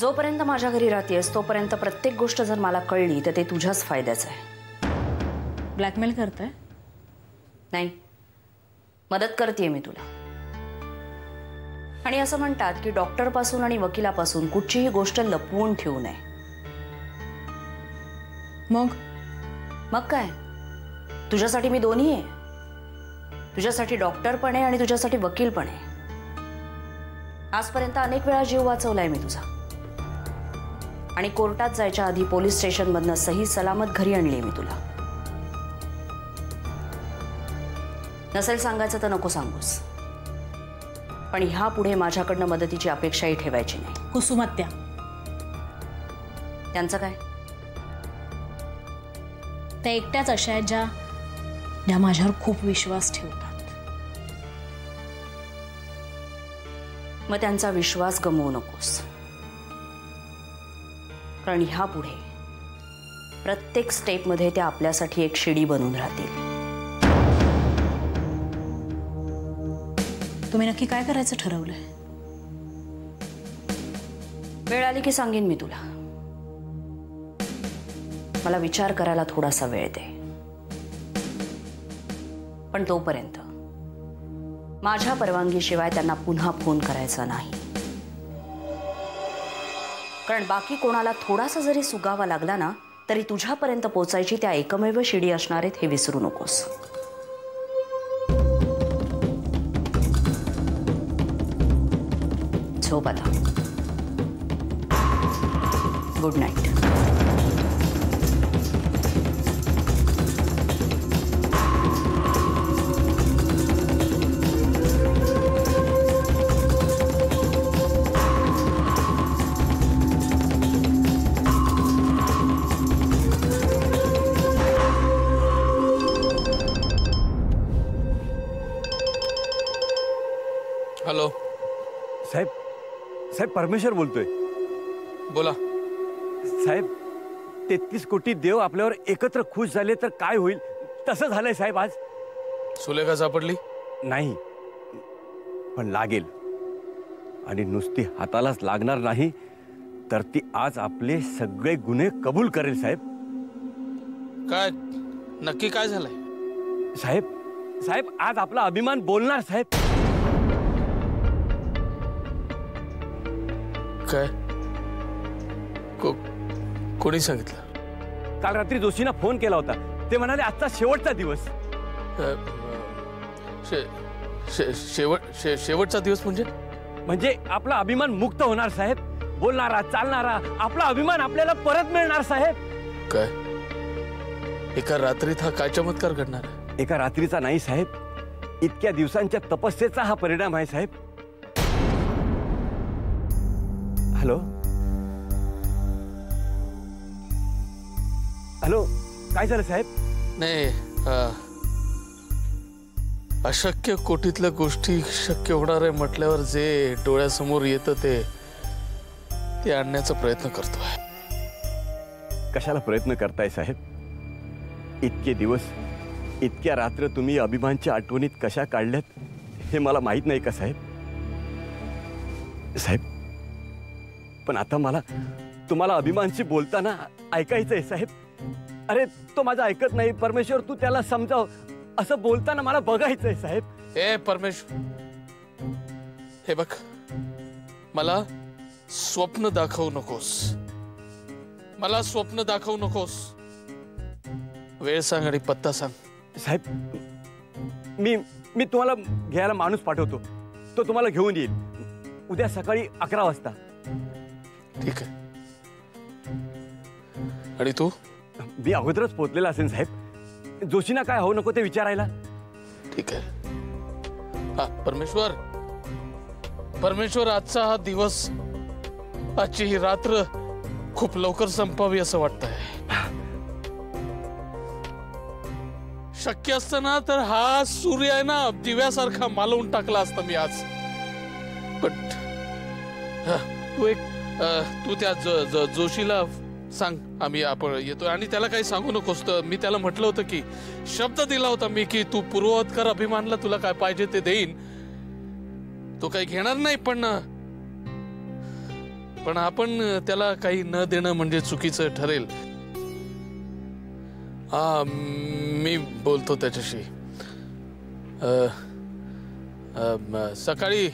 जोपर्यंत माझ्या घरी राहतेस तोपर्यंत प्रत्येक गोष्ट जर मला कळली तर ते तुझ्याच फायद्याचं आहे। ब्लॅकमेल करताय? नाही, मदत करतेय मी तुला। आणि असं म्हणतात की डॉक्टर पासून आणि वकिलापासून कुठचीही गोष्ट लपवून ठेवू नये। मग काय, तुझ्यासाठी मी दोन्ही आहे। तुझ्यासाठी डॉक्टर पण आहे आणि तुझ्यासाठी वकील पण आहे। आजपर्यंत अनेक वेळा जीव वाचवलाय मी तुझा, आणि कोर्टात जायच्या आधी पोलीस स्टेशनमधनं सही सलामत घरी आणली मी तुला। नसेल सांगायचं तर नको सांगूस, पण ह्या पुढे माझ्याकडनं मदतीची अपेक्षाही ठेवायची नाही। कुसुमात्या, त्यांचं काय? त्या एकट्याच अशा आहेत ज्या माझ्यावर खूप विश्वास ठेवतात। मग त्यांचा विश्वास गमवू नकोस, कारण ह्या पुढे प्रत्येक स्टेपमध्ये त्या आपल्यासाठी एक शिडी बनून राहतील। तुम्ही नक्की काय करायचं ठरवलंय? वेळ आली की सांगेन मी तुला। मला विचार करायला थोडासा वेळ दे, पण तोपर्यंत माझ्या परवानगीशिवाय त्यांना पुन्हा फोन करायचा नाही, कारण बाकी कोणाला थोडासा जरी सुगावा लागला ना तरी तुझ्यापर्यंत पोचायची त्या एकमेव शिडी असणार आहेत हे विसरू नकोस। झोप आता। Good night. हॅलो साहेब, साहेब परमेश्वर बोलतोय। बोला साहेब, 33 कोटी देव आपल्यावर एकत्र खुश झाले तर काय होईल तसं झालंय साहेब। आज सुलेखा सापडली नाही, पण लागेल, आणि नुसती हातालाच लागणार नाही तर ती आज आपले सगळे गुन्हे कबूल करेल साहेब। काय नक्की काय झालंय? साहेब, साहेब आज आपला अभिमान बोलणार साहेब। काय? कोणी सांगितलं? काल रात्री जोशींना फोन केला होता, ते म्हणाले आजचा शेवटचा दिवस। शेवटचा दिवस म्हणजे आपला अभिमान मुक्त होणार साहेब। बोलणारा, चालणारा आपला अभिमान आपल्याला परत मिळणार साहेब। काय एका रात्रीत हा काय चमत्कार घडणार? एका रात्रीचा नाही साहेब, इतक्या दिवसांच्या तपस्येचा हा परिणाम आहे साहेब। हॅलो हॅलो, काय झालं साहेब? नाही, अशक्य कोटीतल्या गोष्टी शक्य होणार आहे म्हटल्यावर जे डोळ्यासमोर येतं ते आणण्याचा प्रयत्न करतोय। कशाला प्रयत्न करताय साहेब? इतके दिवस, इतक्या रात्र तुम्ही अभिमानच्या आठवणीत कशा काढल्यात हे मला माहित नाही का साहेब? साहेब, पण आता मला तुम्हाला अभिमानशी बोलताना ऐकायचंय साहेब। अरे तो माझा ऐकत नाही, परमेश्वर तू त्याला समजाव, असं बोलताना मला बघायचंय साहेब। ए परमेश्वर, हे बघ, मला स्वप्न दाखवू नकोस, मला स्वप्न दाखवू नकोस। वेळ सांग आणि पत्ता सांग। साहेब, मी तुम्हाला घ्यायला माणूस पाठवतो, तो तुम्हाला घेऊन येईल उद्या सकाळी 11 वाजता। ठीक आहे, आणि तू? मी अगोदरच पोहोचलेला असेल साहेब, जोशींना काय होऊ नको ते विचारायला। ठीक आहे। हा परमेश्वर, परमेश्वर आजचा हा दिवस, आजची ही रात्र खूप लवकर संपावी असं वाटतंय। शक्य असतं ना तर हा सूर्य आहे ना दिव्यासारखा मालवून टाकला असता मी आज, पण तू त्या जोशीला सांग आपण येतोय, आणि त्याला काही सांगू नकोस। तर मी त्याला म्हटलं होतं की शब्द दिला होता मी की तू पूर्ववत कर अभिमानला, तुला काय पाहिजे ते देईन, तो काही घेणार नाही, पण पण आपण त्याला काही न देणं म्हणजे चुकीचं ठरेल. मी बोलतो त्याच्याशी. सकाळी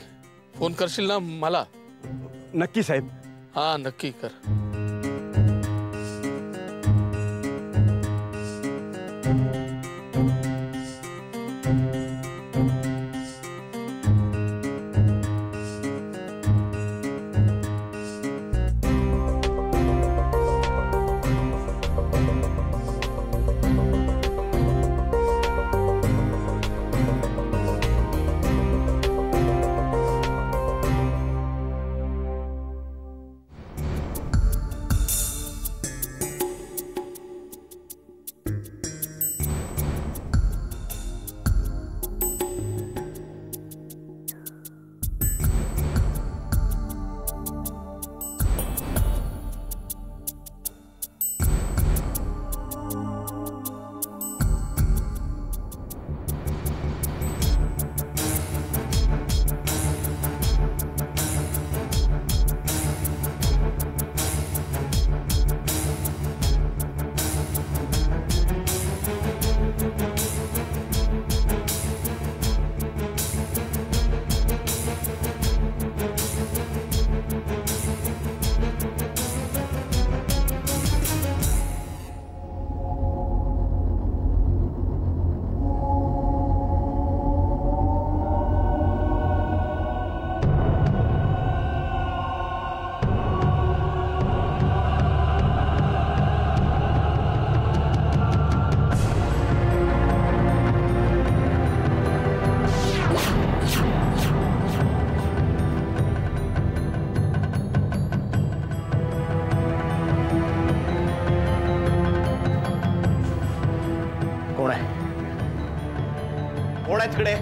फोन करशील ना मला? नक्की साहेब. हा नक्की कर. कोण आहे तिकडे?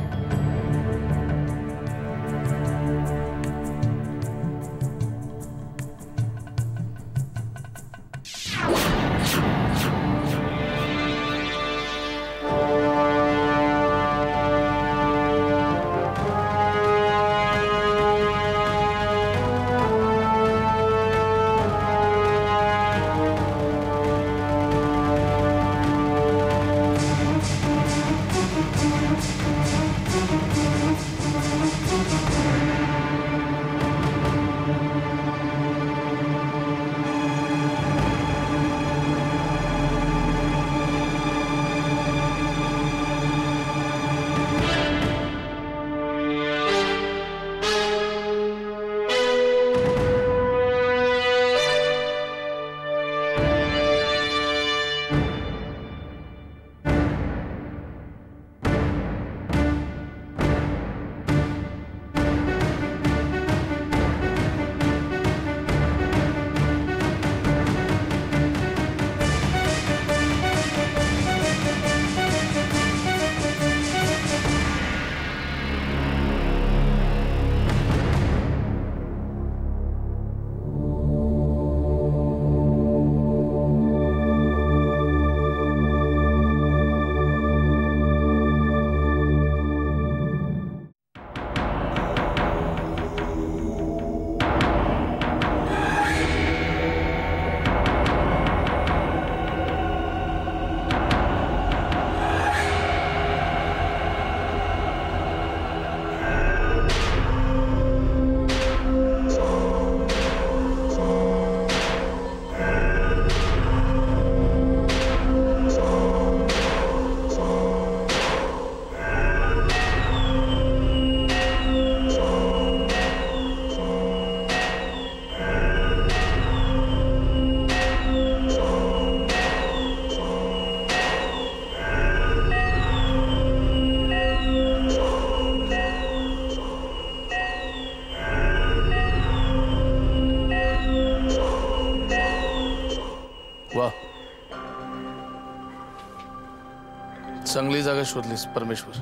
चांगली जागा शोधलीस परमेश्वर.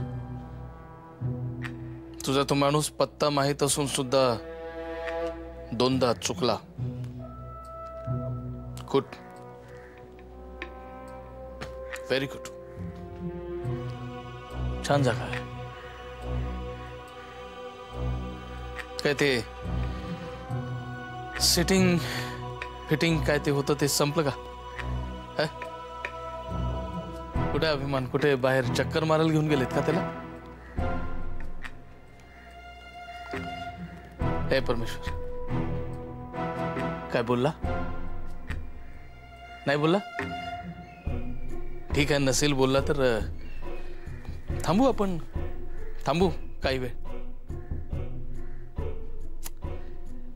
तुझा तो माणूस पत्ता माहित असून सुद्धा दोनदा चुकला. Good, very good. छान जागा आहे. काय ते सिटिंग फिटिंग काय ते होतं ते संपलं का? ह? कुठे अभिमान, कुठे बाहेर चक्कर मारायला घेऊन गेलेत का त्याला? हे परमेश्वर, काय बोलला? नाही बोलला? ठीक आहे, नसेल बोलला तर थांबू, आपण थांबू काही वेळ.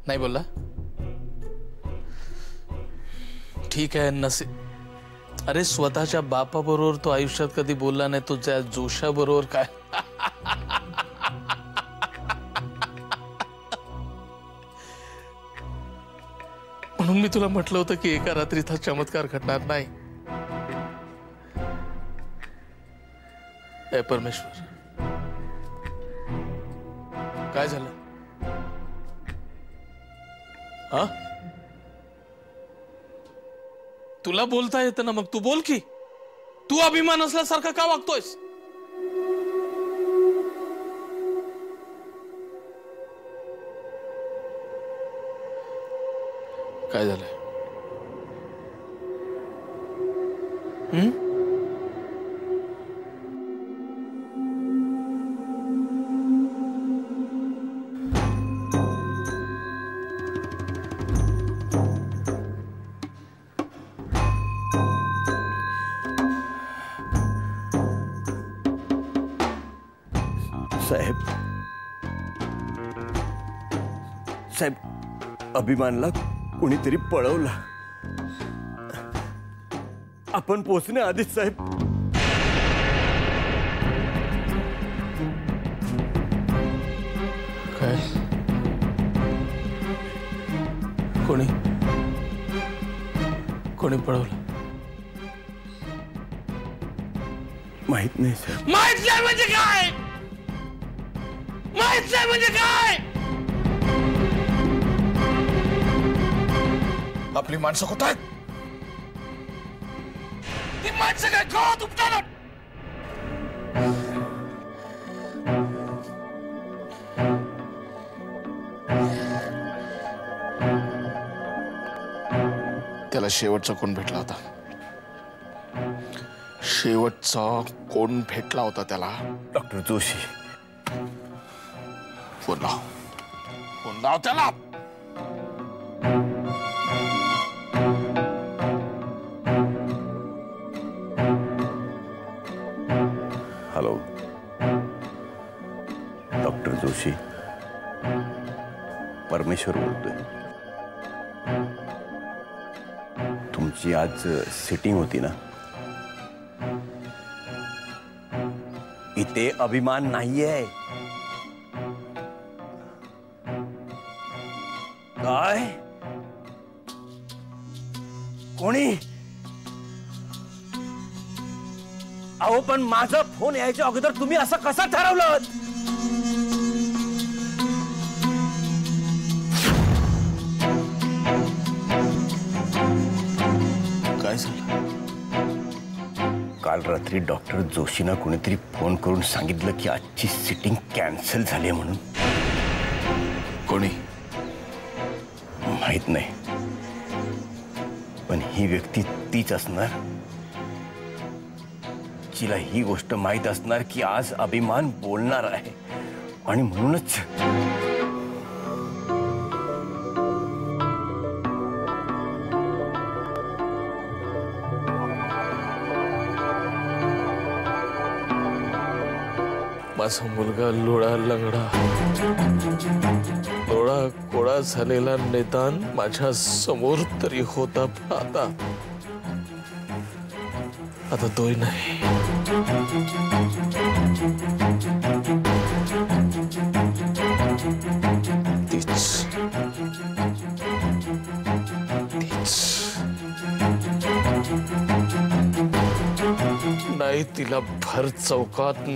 नाही बोलला? ठीक आहे, नसेल. अरे स्वतःच्या बापाबरोबर तो आयुष्यात कधी बोलला नाही, तो त्या जोशाबरोबर काय? म्हणून मी तुला म्हटलं होतं की एका रात्रीत हा चमत्कार घडणार नाही. ए परमेश्वर, काय झालं? हा, तुला बोलता येतं ना, मग तू बोल की. तू अभिमान असल्यासारखा का वागतोयस? काय झालंय? साहेब, साहेब, अभिमानला कोणीतरी पळवला. आपण पोचण्याआधीच साहेब. काय? कोणी कोणी पळवलं? माहित नाही साहेब. माहित नाही म्हणजे काय? माहित नाही म्हणजे काय? आपली माणसं कुठं आहेत? ती माणसं काय गावात उपटायला? त्याला शेवटचा कोण भेटला होता? शेवटचा कोण भेटला होता त्याला? डॉक्टर जोशी. फोन लाव, फोन लाव त्याला. हॅलो, डॉक्टर जोशी, परमेश्वर बोलतोय. तुमची आज सिटिंग होती ना? इथे अभिमान नाहीये. काय? कोणी? अहो, पण माझा फोन यायच्या अगोदर तुम्ही असं कसं ठरवलं? काय झालं? काल रात्री डॉक्टर जोशींना कोणीतरी फोन करून सांगितलं की आजची सिटिंग कॅन्सल झाली म्हणून. कोणी? माहित नाही, पण ही व्यक्ती तीच असणार जिला ही गोष्ट माहित असणार की आज अभिमान बोलणार आहे. आणि म्हणूनच माझा मुलगा लोळा लंगडा, लोळा कोळा झालेला निदान माझ्या समोर तरी होता. आता तोही नाही. नाही, तिला भर चौकात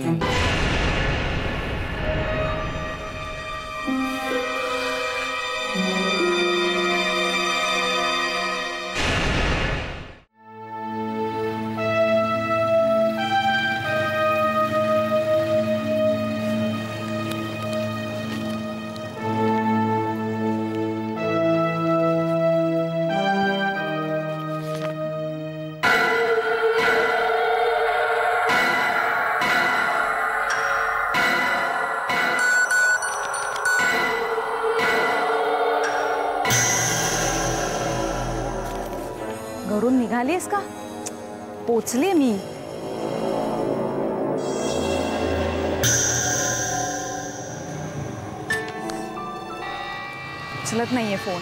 घरून निघालीस का? पोचले मी. उचलत नाहीये फोन.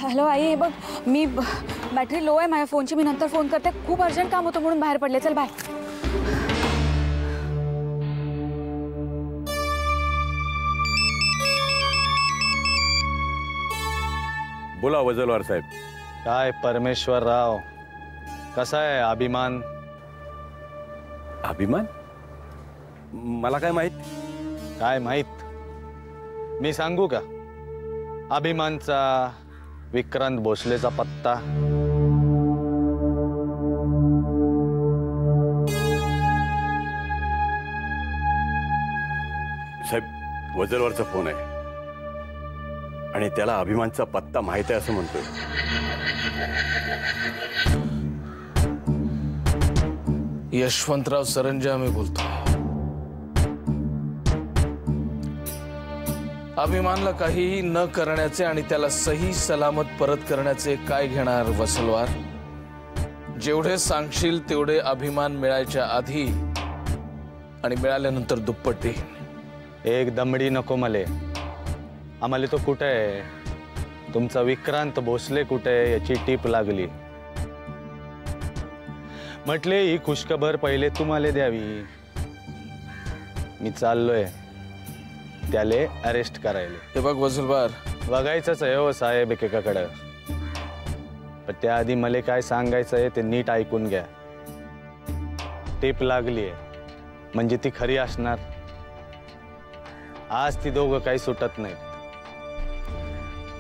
हॅलो आई, हे बघ मी बॅटरी लो आहे माझ्या फोनची. मी नंतर फोन करते. खूप अर्जंट काम होतं म्हणून बाहेर पडले. चल बाय. बोला वजलवार साहेब. काय परमेश्वरराव, कसा आहे अभिमान? अभिमान? मला काय माहित? काय माहित? मी सांगू का? अभिमानचा विक्रांत भोसलेचा पत्ता. साहेब, वजलवारचा फोन आहे आणि त्याला अभिमानचा पत्ता माहित आहे असं म्हणतोय. यशवंतराव सरंजामे बोलतो. अभिमानला काहीही न करण्याचे आणि त्याला सही सलामत परत करण्याचे काय घेणार वसलवार? जेवढे सांगशील तेवढे अभिमान मिळायच्या आधी आणि मिळाल्यानंतर दुप्पट देईन. एक दमडी नको मले. आम्हाला तो कुठे आहे? तुमचा विक्रांत भोसले कुठे आहे याची टीप लागली. म्हटले ही खुशखबर पहिले तुम्हाला द्यावी. मी चाललोय त्याले अरेस्ट करायला. हे बघ वसलवार, बघायचंच आहे हो साहेब एकेकाकडं. पण त्याआधी मला काय सांगायचं आहे ते नीट ऐकून घ्या. टीप लागली आहे म्हणजे ती खरी असणार. आज ती दोघं काही सुटत नाहीत.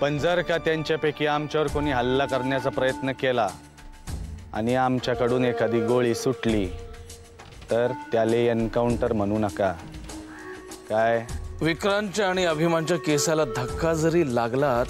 पण जर का त्यांच्यापैकी आमच्यावर कोणी हल्ला करण्याचा प्रयत्न केला आणि आमच्याकडून एखादी गोळी सुटली तर त्याले एन्काउंटर म्हणू नका. काय? विक्रांतच्या आणि अभिमानच्या केसाला धक्का जरी लागला